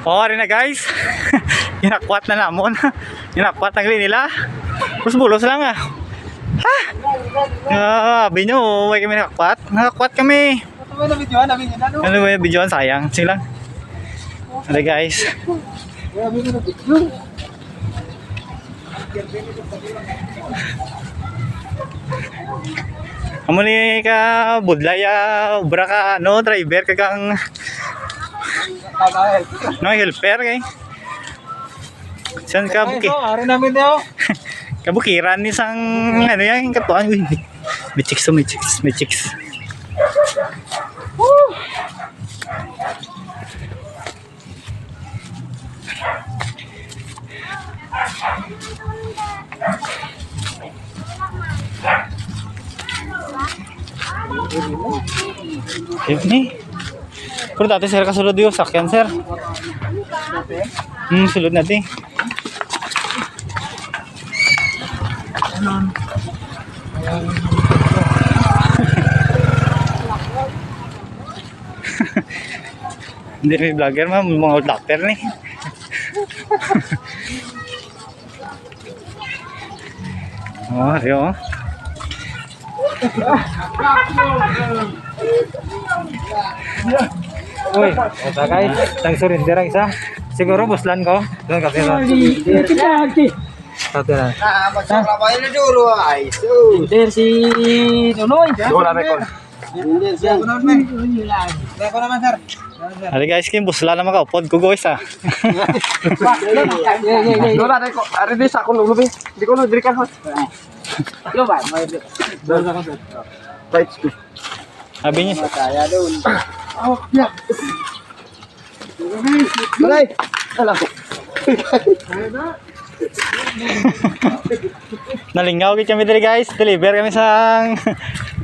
Oo, rin na guys. Inakwat na namon. Inakwat na nila. Terus bulos lang ah. Ha? Sabi nyo, may kami nakakwat. Nakakwat kami. Ano ba yung videoan? Sayang. Sige lang. Ano guys. Amo ni ka budlaya ubra ka ano driver kagang no helper kay. San ka buki? Ari namin daw. Kabukiran ni sang ano yan katuan uy. May chicks. Ini. Pero dati sir kasulod yung sakyan sir. Sulod natin. Hindi may vlogger ma'am, mga old doctor ni. Oh, ayo. Uy, ito guys, tang surrender ang isa. Siguro buslan ko. Doon kasi ron. Satu na. Magsaklabay na duro ay. Surrender si Nunoy. Wala na ko. Leko naman sir. Ari guys, kim busla na makaupod ko guys ah. Wala na ko. Ari di sa ko lubi. Di ko diri kan hot. Yo ba, may. Doon sa ko sir. Right. Sabi niya. Kaya doon. Oh, ya. Alay. Ala ko. Nalingaw kami kami diri guys. Deliver kami sa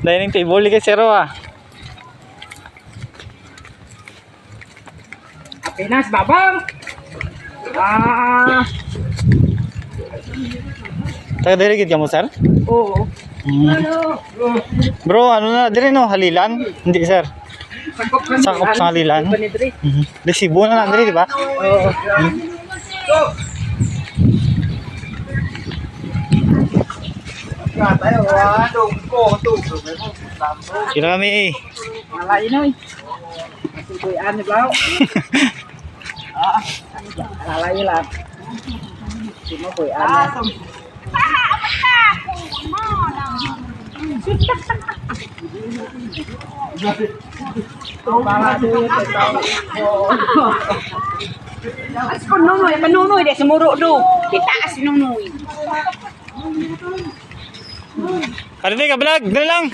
dining table ni kay Zero ah. Pinas babang. Taga diri gid kamo sir? Oo. Bro, ano na diri no halilan? Hindi sir. Sakop sa halilan. Resibo na diri di ba? Oo. Tayo adong ko to. Kira kami. Malay noy. Masih ani blau. Malay lang. Cuma ani. Penunoy deh semuruk tu. Kita kasih nunoy. Ano din ka vlog? Dali lang.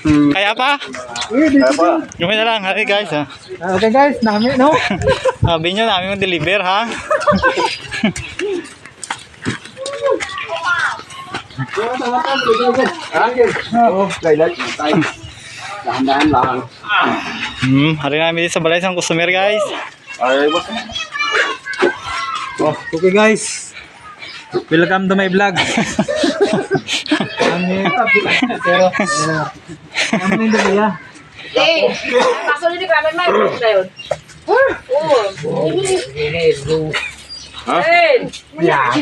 Kaya pa? Gawin na lang. Hari guys ha. Okay guys, nami no. Sabi nyo namin mag-deliver ha. Oh, kailan tayo. Dahan-dahan lang. Hari namin sa balay sa customer guys. Ay, boss. Oh, okay guys. Welcome to my vlog. Pero ano yung daya? Eh, masuk ni kerabat mai dayon. Oh. Ini Eh, ya.